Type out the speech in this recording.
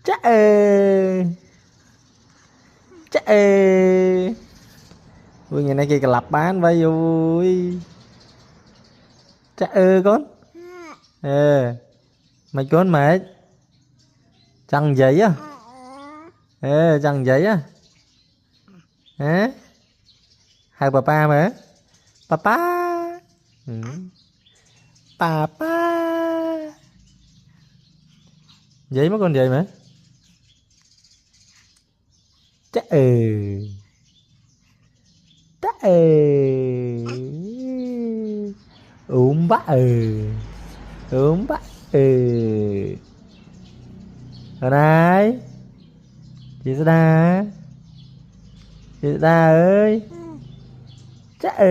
Chắc chắc vui ngày nay kia lập bán vai vui. Chắc con mày con mệt chẳng vậy á chẳng vậy á hả hai papa mà papa ừ. Papa vậy mấy con vậy mà chắc chắc bá bá ở đây chị sẽ đa ơi chắc ừ.